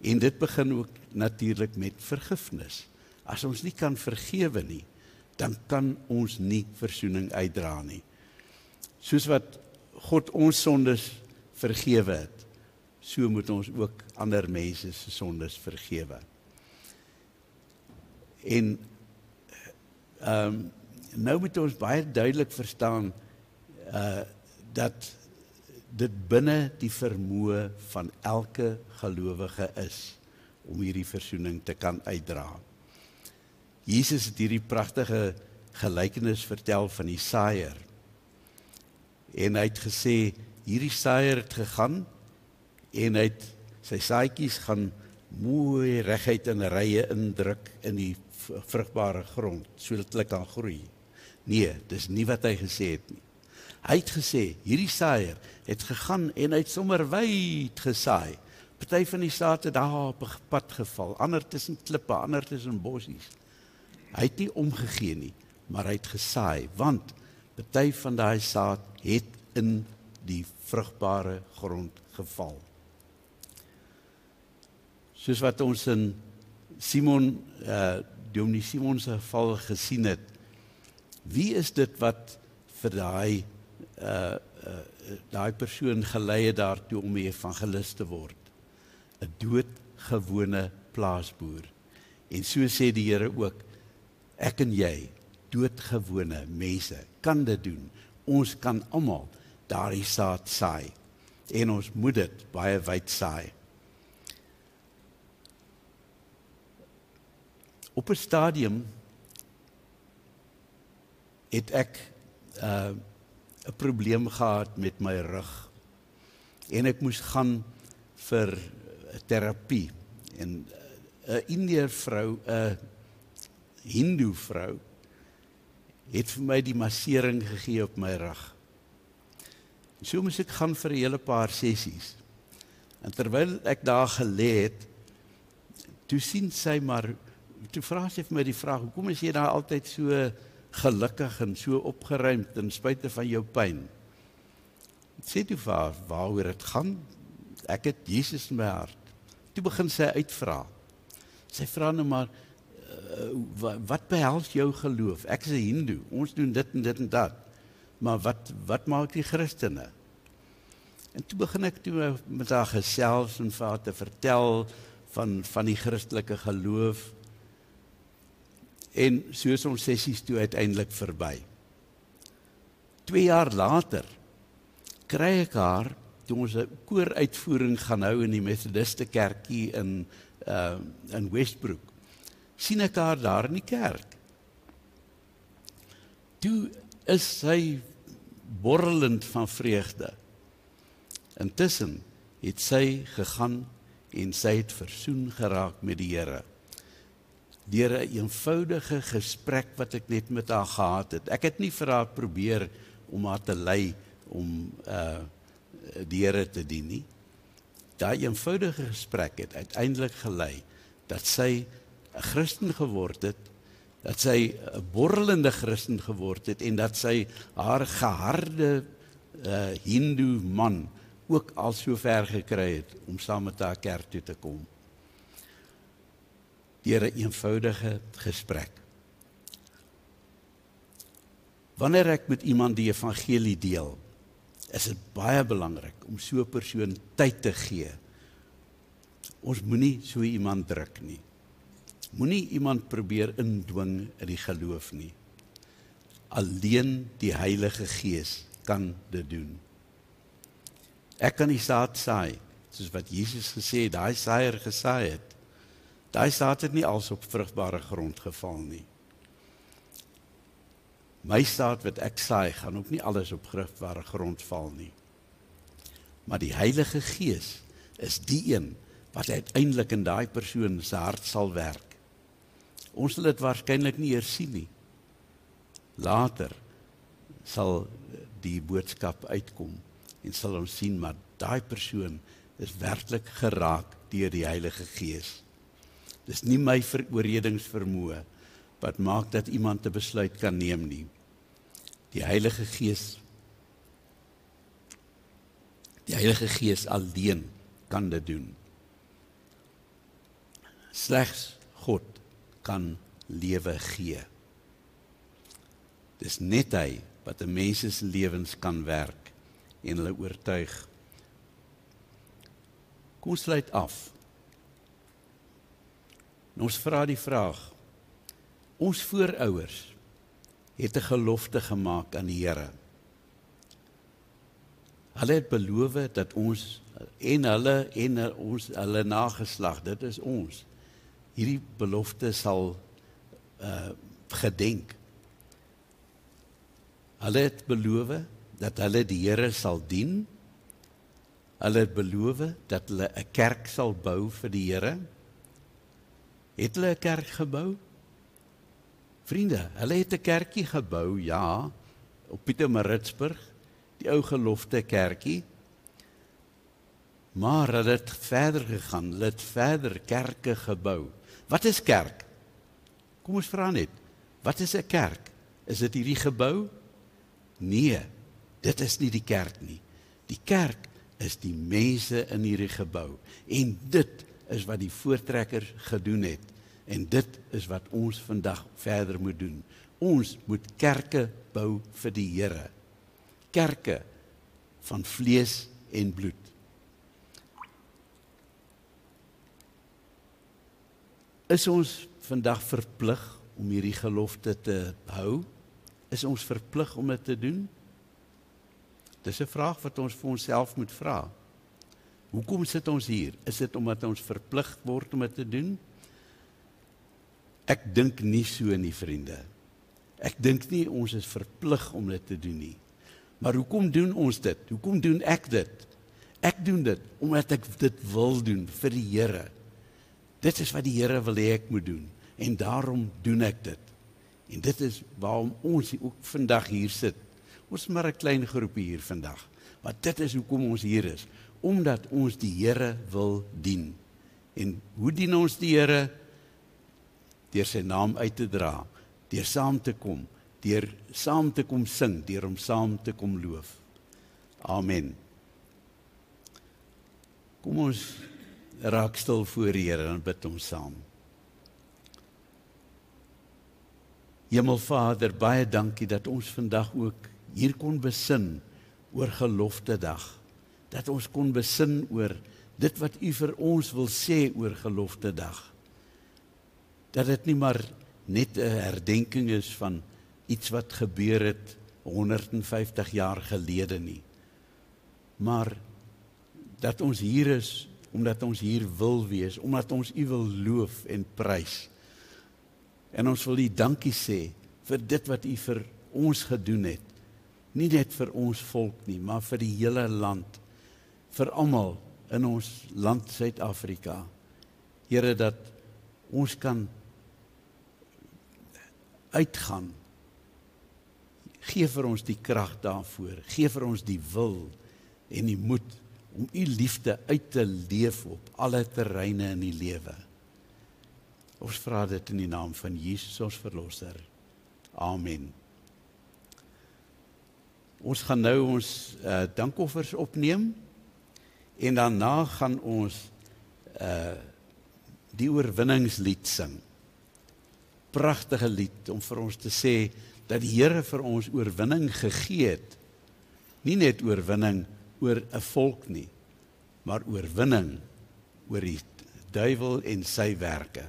En dit begin ook natuurlik met vergifnis. As ons nie kan vergewe nie, dan kan ons nie versoening uitdra nie. Soos wat God ons sondes vergewe het, so moet ons ook ander mense se sondes vergewe. En nou moet ons baie duidelik verstaan dat dit binne die vermoë van elke gelowige is om hierdie versoening te kan uitdra. Jesus het hierdie pragtige gelykenis vertel van die saaier. En hy het gesê, hierdie saaier het gegaan en hy het sy saadjies gaan mooi reguit in rye indruk in die vrugbare grond, sodat hulle kan groei. Nee, dis nie wat hy gesê het nie. Hy het gesê, hierdie saaier het gegaan en hy het sommer wyd gesaai. Party van die saad het daar op 'n pad geval, ander tussen klippe, ander tussen bossies. Hy het nie omgegee nie, maar hy het gesaai, want party van daai saad het in die vrugbare grond geval. Soos wat ons in Simon, Dominee Simon se geval gesien het, wie is dit wat vir daai persoon gelei het daartoe om 'n evangelis te word? 'n doodgewone plaasboer. En so sê die Here ook, ek en jy, doodgewone mense, kan dit doen. Ons kan almal daardie saad saai. En ons moet dit baie wyd saai. Op 'n stadium het ek 'n probleem gehad met my rug. En ek moes gaan vir terapie. En 'n Indiër vrou, 'n Hindoe vrou, het vir my die massering gegee op my rug. So moes ek gaan vir 'n hele paar sessies. En terwyl ek daar gelê het, toe sien sy maar, toe vra sy vir my die vraag, hoekom is jy daar altyd so gelukkig en so opgeruimd ten spyte van jou pyn? Ek sê toe vir haar, waaroor dit gaan? Ek het Jesus in my hart. Toe begin sy uitvra. Sy vra nou maar, wat behels jou geloof? Ek is 'n Hindoe, ons doen dit en dit en dat. Maar wat maak die Christene? En toe begin ek toe met haar gesels en vir haar te vertel van die Christelike geloof. En so is ons sessies toe uiteindelik verby. 2 jaar later kry ek haar, toe ons 'n kooruitvoering gaan hou in die Methodiste kerkie in Westbrook, sien ek haar daar in die kerk. Toe is sy borrelend van vreugde. Intussen het sy gegaan en sy het versoen geraak met die Here. Deur 'n eenvoudige gesprek wat ek net met haar gehad het. Ek het nie vir haar probeer om haar te lei om die Here te dien nie. Daai eenvoudige gesprek het uiteindelik gelei dat sy 'n Christen geword het, dat sy 'n borrelende Christen geword het en dat sy haar geharde Hindoe man ook al so ver gekry het om saam met haar kerk toe te kom. deur 'n eenvoudige gesprek. Wanneer ek met iemand die evangelie deel, is dit baie belangrik om so 'n persoon tyd te gee. Ons moenie so iemand druk nie. Moenie iemand probeer indwing in die geloof nie. Alleen die Heilige Gees kan dit doen. Ek kan die saad saai, soos wat Jesus gesê het, daai saaier gesaai het. Daai saad het nie als op vrugbare grond geval nie. My saad wat ek saai, gaan ook nie alles op vrugbare grond val nie. Maar die Heilige Gees is die een wat uiteindelik in daai persoon se hart sal werk. Ons sal dit waarskynlik nie eers sien nie. Later sal die boodskap uitkom en sal ons sien, maar daai persoon is werklik geraak deur die Heilige Gees. Dis nie my oorredingsvermoë wat maak dat iemand 'n besluit kan neem nie. Die Heilige Gees alleen kan dit doen. Slegs God kan lewe gee. Dis net hy wat 'n mens se lewens kan werk en hulle oortuig. Kom ons sluit af. En ons vra die vraag, ons voorouers het 'n gelofte gemaak aan die Here. Hulle het beloof dat ons en hulle nageslag, dit is ons, hierdie belofte sal gedenk. Hulle het beloof dat hulle die Here sal dien. Hulle het beloof dat hulle 'n kerk sal bou vir die Here. Het hulle 'n kerk gebou? Vriende, hulle het 'n kerkie gebou, ja, op Pietermaritzburg, die ou gelofte kerkie. Maar hulle het verder gegaan, hulle het verder kerke gebou. Wat is kerk? Kom ons vra net, wat is 'n kerk? Is dit hierdie gebou? Nee, dit is nie die kerk nie. Die kerk is die mense in hierdie gebou. En dit is wat die voortrekkers gedoen het. En dit is wat ons vandag verder moet doen. Ons moet kerke bou vir die Here. Kerke van vlees en bloed. Is ons vandag verplig om hierdie gelofte te hou? Is ons verplig om dit te doen? Dis 'n vraag wat ons vir onsself moet vra. Hoekom sit ons hier? Is dit omdat ons verplig word om dit te doen? Ek dink nie so nie, vriende. Ek dink nie ons is verplig om dit te doen nie. Maar hoekom doen ons dit? Hoekom doen ek dit? Ek doen dit omdat ek dit wil doen vir die Here. Dit is wat die Here wil hê ek moet doen. En daarom doen ek dit. En dit is waarom ons ook vandag hier sit. Ons is maar 'n klein groepie hier vandag. Maar dit is hoekom ons hier is. Omdat ons die Here wil dien. En hoe dien ons die Here? Deur sy naam uit te dra. Deur saam te kom. Deur saam te kom sing. Deur hom saam te kom loof. Amen. Kom ons raak stil voor die Here en bid ons saam. Hemelvader, baie dankie dat ons vandag ook hier kon besin oor gelofte dag. Dat ons kon besin oor dit wat U vir ons wil sê oor gelofte dag. Dat dit nie maar net 'n herdenking is van iets wat gebeur het 150 jaar gelede nie. Maar dat ons hier is, omdat ons hier wil wees, omdat ons U wil loof en prys. En ons wil U dankie sê vir dit wat U vir ons gedoen het. Nie net vir ons volk nie, maar vir die hele land. Vir almal in ons land Suid-Afrika. Here, dat ons kan uitgaan. Gee vir ons die krag daarvoor. Gee vir ons die wil en die moed om U liefde uit te leef op alle terreine in die lewe. Ons vra dit in die naam van Jesus ons verlosser. Amen. Ons gaan nou ons dankoffers opneem en daarna gaan ons die oorwinningslied sing. Pragtige lied om vir ons te sê dat die Here vir ons oorwinning gegee het. Nie net oorwinning oor 'n volk nie, maar oorwinning oor die duiwel en sy werke.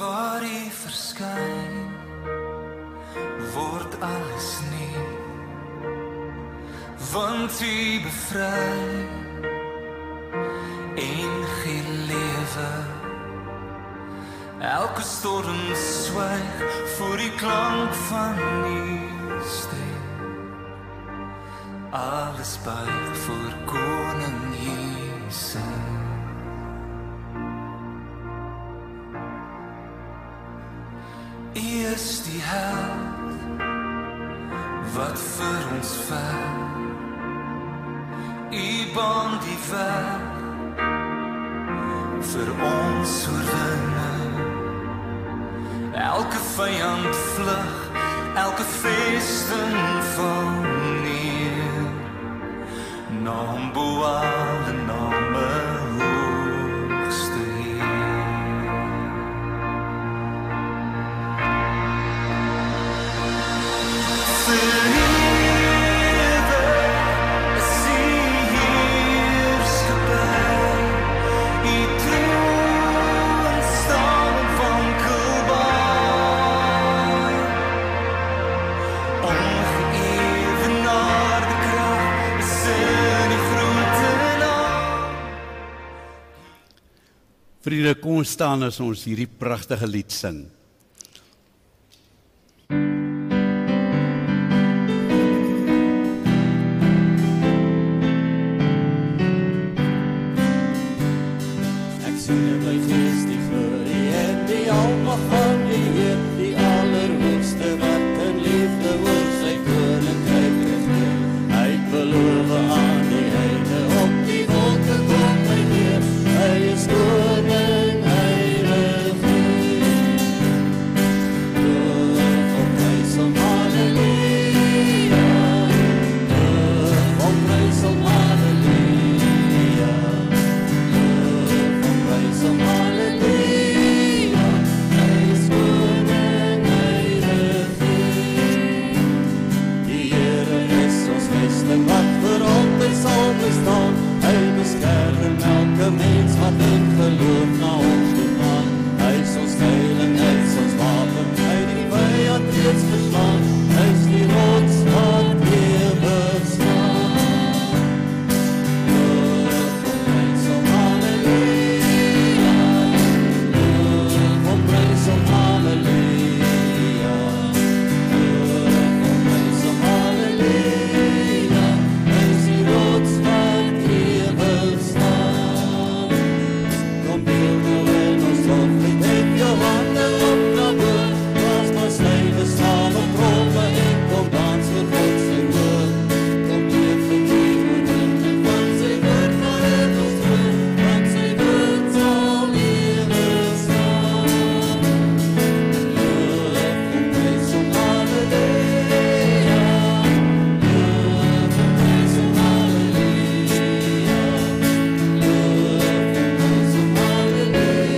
Waar U verskyn, word alles nuut, want U bevry en gee lewe. Elke storm swyg voor die klank van U stem. Alles buig voor Koning Jesus. U is die held wat vir ons veg. U baan die weg vir ons oorwinning. Elke vyand vlug, elke vesting val neer. Naam bo alle name hoogste Vriende, kom ons staan as ons hierdie pragtige lied sing. Ek sien in my gees die glorie en die almag van die Heer, die allerhoogste wat in liefde oor sy koninkryk regeer. Hy het beloof aan die heide op die wolke kom hy neer. Hy is koning, hy regeer. Loof hom, prys hom, halleluja. Loof hom, prys hom, halleluja. Loof hom, prys hom, halleluja. Hy is koning, hy regeer. Die Here is ons vesting wat vir altyd sal bestaan. Hy beskerm elke mens wat in geloof na hom toe gaan. Hy is ons heiling, hy is ons wapen, hy het die vyand reeds verslaan. Hy is die rots wat ewig staan. Loof hom, prys hom, halleluja. Loof hom, prys hom, halleluja. Loof hom, prys hom, halleluja. Hy is die rots wat ewig staan. Kom deel nou in ons loflied, heb jou hande op na bo. Was maar slywe staan op tromme en kom dans vir God sy woord. Kom leef vir die oorwinning van sy woord van het ons troon, want sy woord sal ewig staan. Loof hom, prys hom, halleluja. Loof hom, prys hom, halleluja. Loof hom, prys hom, halleluja.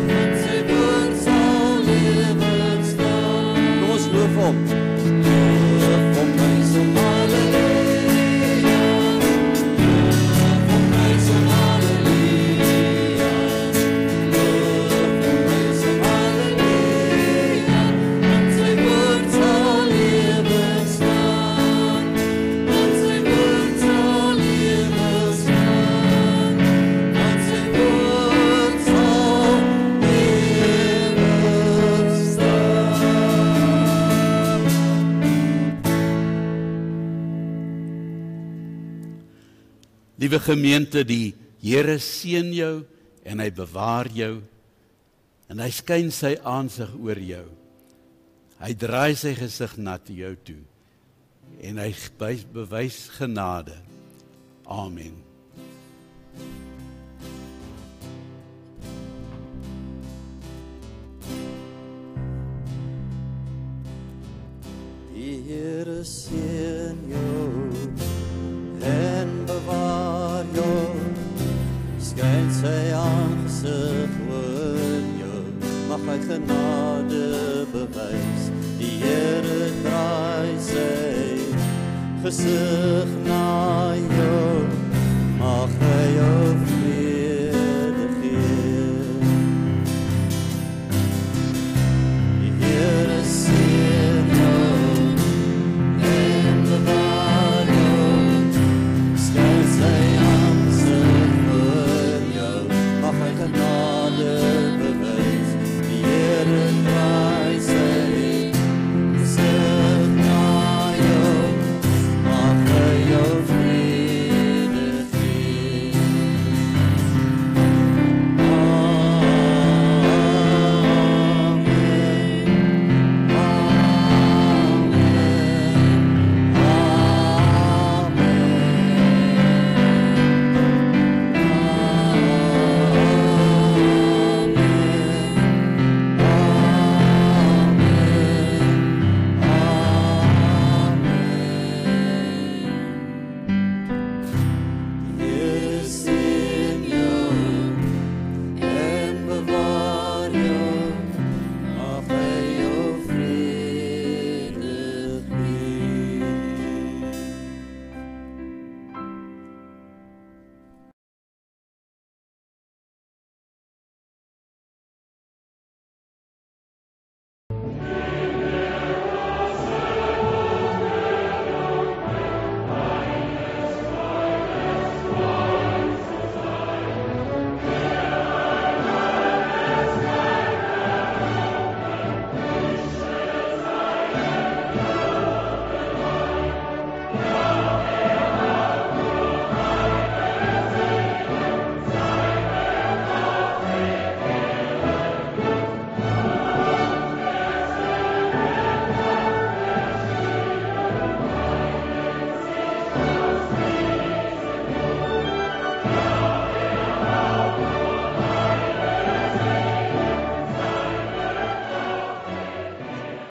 Want sy woord sal ewig staan. Kom ons loof hom. Loof hom, prys hom, halleluja. Loof hom, prys hom, halleluja. Loof hom, prys hom, halleluja. Want sy woord sal ewig staan. Want sy woord sal ewig staan. Want sy woord sal ewig staan. Liewe gemeente, die Here seën jou en hy bewaar jou. En hy skyn sy aansig oor jou. Hy draai sy gesig na jou toe. En hy bewys genade. Amen. Die Here seën jou en bewaar jou, skyn sy aangesig oor jou, mag hy genade bewys. Die Here draai sy gesig na jou, mag hy jou